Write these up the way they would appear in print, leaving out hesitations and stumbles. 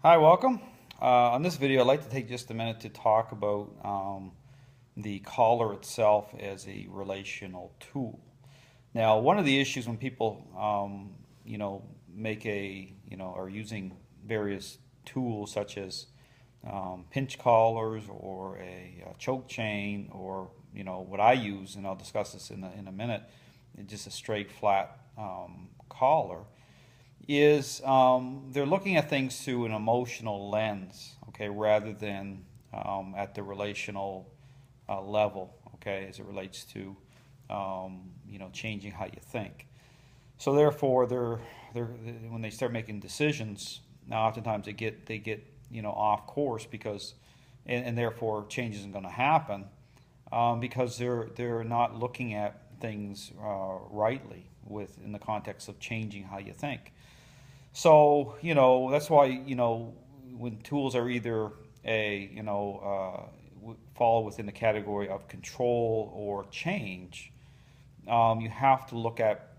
Hi, welcome. On this video, I'd like to take just a minute to talk about the collar itself as a relational tool. Now, one of the issues when people, make are using various tools such as pinch collars or a choke chain or, what I use, and I'll discuss this in a minute, just a straight flat collar is they're looking at things through an emotional lens, okay, rather than at the relational level, okay, as it relates to changing how you think. So therefore, they're when they start making decisions, now oftentimes they get off course because, and therefore change isn't going to happen because they're not looking at things rightly in the context of changing how you think. So, that's why, when tools are either fall within the category of control or change, you have to look at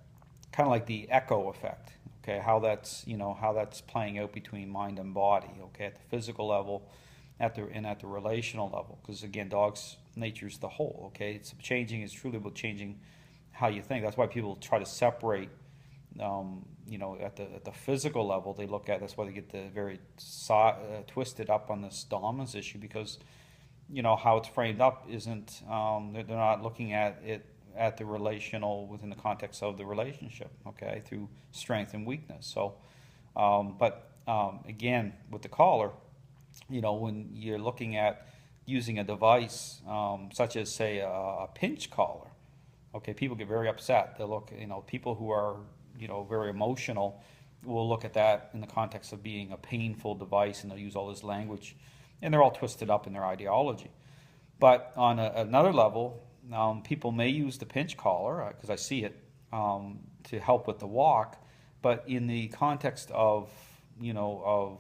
kind of like the echo effect, okay, how that's playing out between mind and body, okay, at the physical level, at the relational level, because again, dogs' nature is the whole, okay, it's truly about changing how you think. That's why people try to separate at the physical level, they look at that's why they get the very twisted up on this dominance issue because how it's framed up isn't they're not looking at it at the relational within the context of the relationship, okay, through strength and weakness. So, again, with the collar, when you're looking at using a device such as say a pinch collar, okay, people get very upset. They look, people who are very emotional will look at that in the context of being a painful device, and they'll use all this language, and they're all twisted up in their ideology. But on another level, people may use the pinch collar, because I see it, to help with the walk, but in the context of, of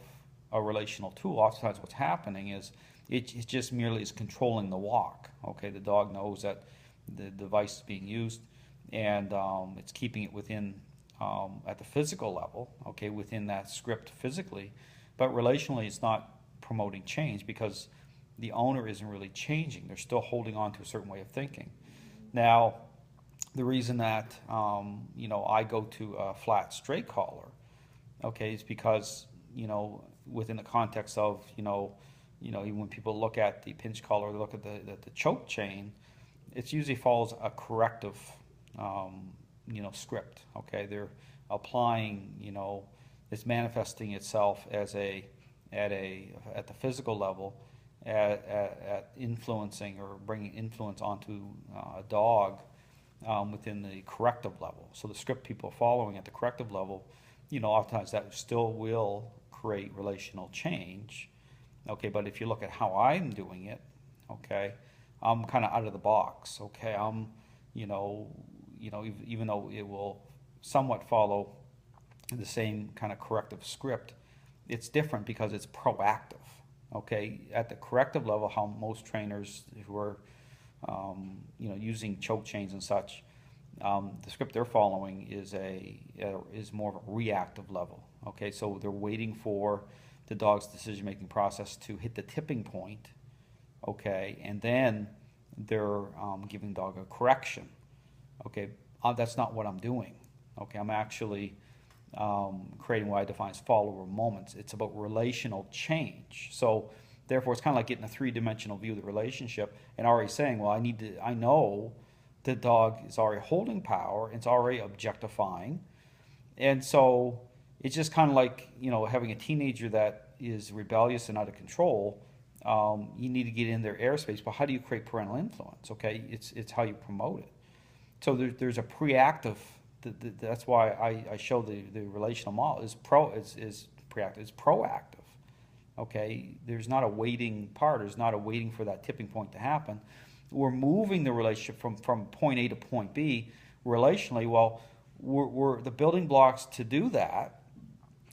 a relational tool, oftentimes what's happening is it just merely is controlling the walk. Okay, the dog knows that the device is being used, and it's keeping it within at the physical level, okay, within that script physically, but relationally it's not promoting change because the owner isn't really changing. They're still holding on to a certain way of thinking. Now, the reason that I go to a flat straight collar, okay, is because within the context of even when people look at the pinch collar, they look at the choke chain, it usually follows a corrective script. Okay, they're applying, it's manifesting itself as at the physical level, at influencing or bringing influence onto a dog within the corrective level. So the script people are following at the corrective level, oftentimes that still will create relational change. Okay, but if you look at how I'm doing it, okay, I'm kind of out of the box. Okay, I'm, even though it will somewhat follow the same kind of corrective script, it's different because it's proactive. Okay, at the corrective level, how most trainers who are, using choke chains and such, the script they're following is more of a reactive level. Okay, so they're waiting for the dog's decision-making process to hit the tipping point. Okay, and then they're giving the dog a correction. Okay, that's not what I'm doing. Okay, I'm actually creating what I define as follower moments. It's about relational change. So therefore, it's kind of like getting a three-dimensional view of the relationship and already saying, well, I know the dog is already holding power, it's already objectifying, and so it's just kind of like having a teenager that is rebellious and out of control. You need to get in their airspace, but how do you create parental influence? Okay, it's how you promote it. So there's a preactive. That's why I show the relational model is preactive. It's proactive. Okay, there's not a waiting part. There's not a waiting for that tipping point to happen. We're moving the relationship from point A to point B relationally. Well, we're the building blocks to do that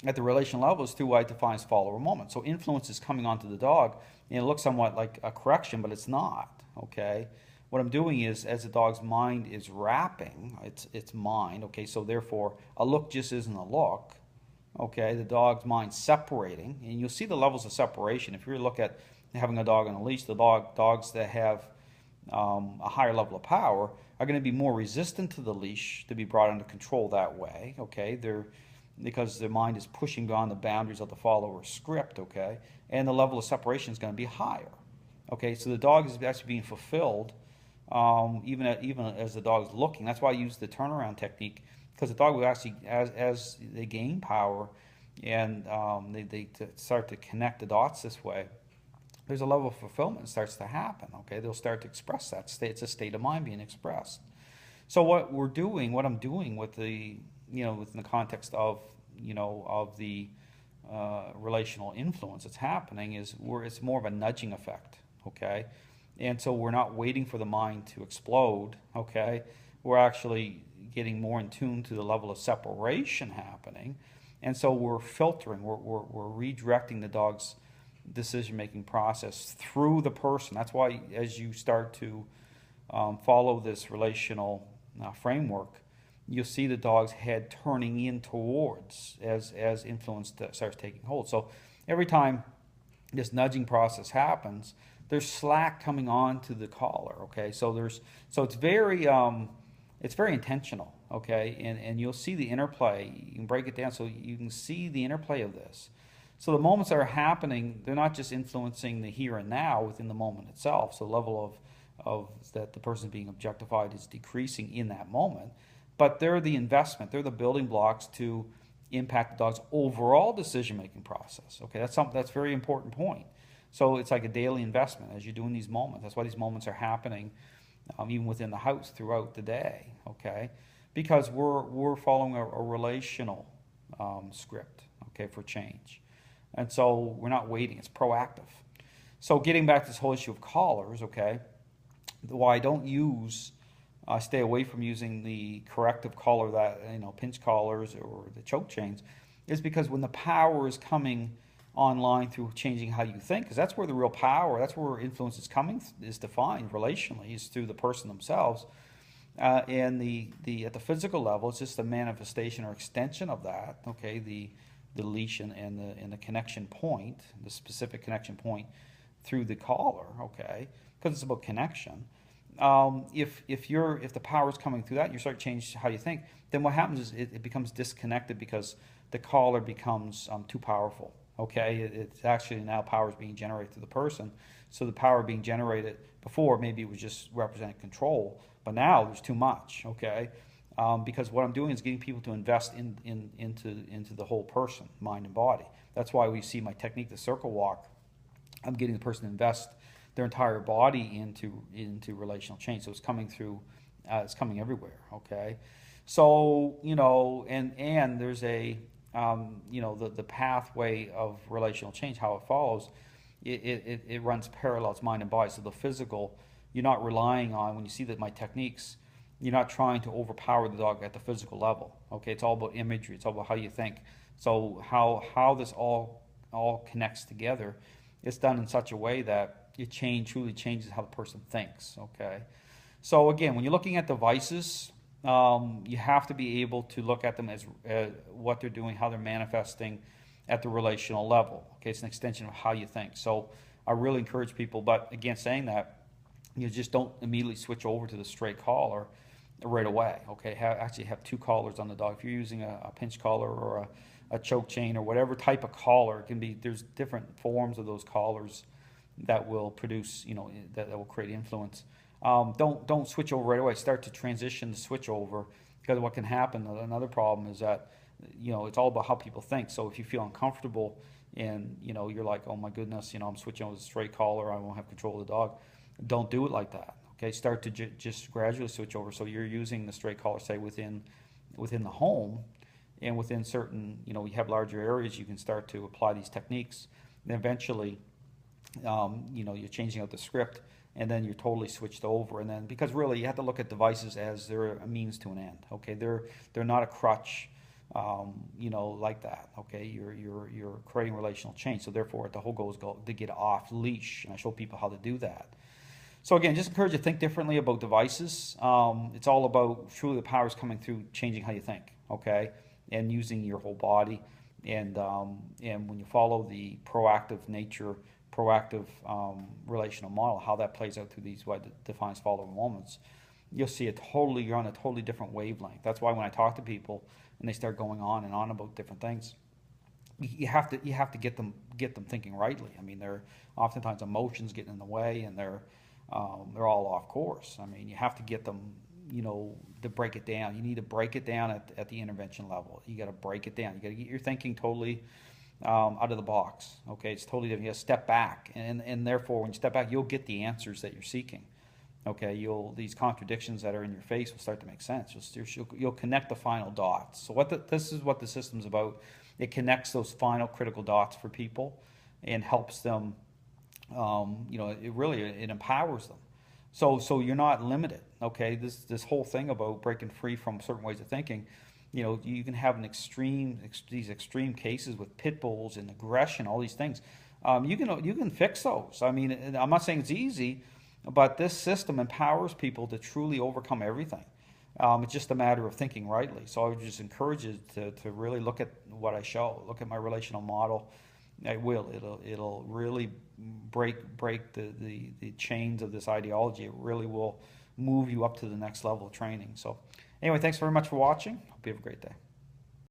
at the relational level is through what I define as follower moment. So influence is coming onto the dog, and it looks somewhat like a correction, but it's not. Okay, what I'm doing is, as the dog's mind is wrapping, its mind. Okay, so therefore, a look just isn't a look. okay, the dog's mind separating, and you'll see the levels of separation. If you look at having a dog on a leash, dogs that have a higher level of power are going to be more resistant to the leash to be brought under control that way, okay? Because their mind is pushing beyond the boundaries of the follower script, okay? And the level of separation is going to be higher, okay? So the dog is actually being fulfilled even as the dog is looking. That's why I use the turnaround technique, because the dog will actually, as they gain power and they start to connect the dots this way, there's a level of fulfillment that starts to happen, okay? They'll start to express that state. It's a state of mind being expressed. So what I'm doing with the, within the context of, of the relational influence that's happening is it's more of a nudging effect, okay? And so we're not waiting for the mind to explode, okay? We're actually getting more in tune to the level of separation happening. And so we're filtering, we're redirecting the dog's decision-making process through the person. That's why as you start to follow this relational framework, you'll see the dog's head turning in towards as influence starts taking hold. So every time this nudging process happens, there's slack coming on to the collar, okay? So it's very intentional, okay? And you'll see the interplay. You can break it down so you can see the interplay of this. So the moments that are happening, they're not just influencing the here and now within the moment itself. So the level of that the person being objectified is decreasing in that moment, but they're the investment, they're the building blocks to impact the dog's overall decision-making process. Okay, that's a very important point. So it's like a daily investment as you're doing these moments. That's why these moments are happening even within the house throughout the day, okay? Because we're following a relational script, okay, for change. And so we're not waiting, it's proactive. So getting back to this whole issue of collars, okay, why I don't stay away from using the corrective collar, that, pinch collars or the choke chains, is because when the power is coming online through changing how you think, because that's where the real power, that's where influence is coming, is defined relationally, is through the person themselves. And at the physical level, it's just a manifestation or extension of that, okay, the leash and the connection point, the specific connection point through the collar, okay, because it's about connection. If the power is coming through that, and you start to change how you think, then what happens is it becomes disconnected because the collar becomes too powerful. Okay, it's actually now power is being generated through the person. So the power being generated before, maybe it was just representing control, but now there's too much. Okay, because what I'm doing is getting people to invest into the whole person, mind and body. That's why we see my technique, the circle walk. I'm getting the person to invest their entire body into relational change. So it's coming through, it's coming everywhere. Okay, so and there's a the pathway of relational change, how it follows, it runs parallel. It's mind and body. So the physical, you're not relying on, when you see that my techniques, you're not trying to overpower the dog at the physical level. Okay, it's all about imagery. It's all about how you think. So how this all connects together, it's done in such a way that it truly changes how the person thinks. Okay, so again, when you're looking at devices, you have to be able to look at them as what they're doing, how they're manifesting at the relational level. Okay, it's an extension of how you think. So I really encourage people, but again, saying that, you just don't immediately switch over to the straight collar right away. Okay, actually have two collars on the dog. If you're using a pinch collar or a choke chain or whatever type of collar, it can be. There's different forms of those collars that will produce, that will create influence. Don't switch over right away. Start to transition the switch over, because what can happen, another problem is that, it's all about how people think. So if you feel uncomfortable and, you're like, oh my goodness, I'm switching over to the straight collar, I won't have control of the dog. Don't do it like that. Okay, start to just gradually switch over. So you're using the straight collar, say within the home, and within certain, we have larger areas, you can start to apply these techniques. And eventually, you're changing out the script, and then you're totally switched over. And then, because really you have to look at devices as they're a means to an end. Okay, they're not a crutch, like that. Okay, you're creating relational change. So therefore, the whole goal is to get off leash, and I show people how to do that. So again, just encourage you to think differently about devices. It's all about truly the power is coming through changing how you think. Okay, and using your whole body. And when you follow the proactive nature, proactive relational model, how that plays out through these what defines following moments, you'll see you're on a totally different wavelength. That's why when I talk to people and they start going on and on about different things, you have to get them thinking rightly. I mean, they're oftentimes emotions getting in the way, and they're all off course. I mean, you have to get them, to break it down. You need to break it down at the intervention level. You got to break it down. You got to get your thinking totally out of the box. Okay, it's totally different. You got to step back, and therefore, when you step back, you'll get the answers that you're seeking. Okay, these contradictions that are in your face will start to make sense. You'll connect the final dots. So this is what the system's about. It connects those final critical dots for people and helps them. It empowers them. So you're not limited. Okay, this whole thing about breaking free from certain ways of thinking. You can have these extreme cases with pit bulls and aggression, all these things. You can fix those. I mean, I'm not saying it's easy, but this system empowers people to truly overcome everything. It's just a matter of thinking rightly. So I would just encourage you to really look at what I show. Look at my relational model. It'll really break the chains of this ideology. It really will move you up to the next level of training. So anyway, thanks very much for watching. Hope you have a great day.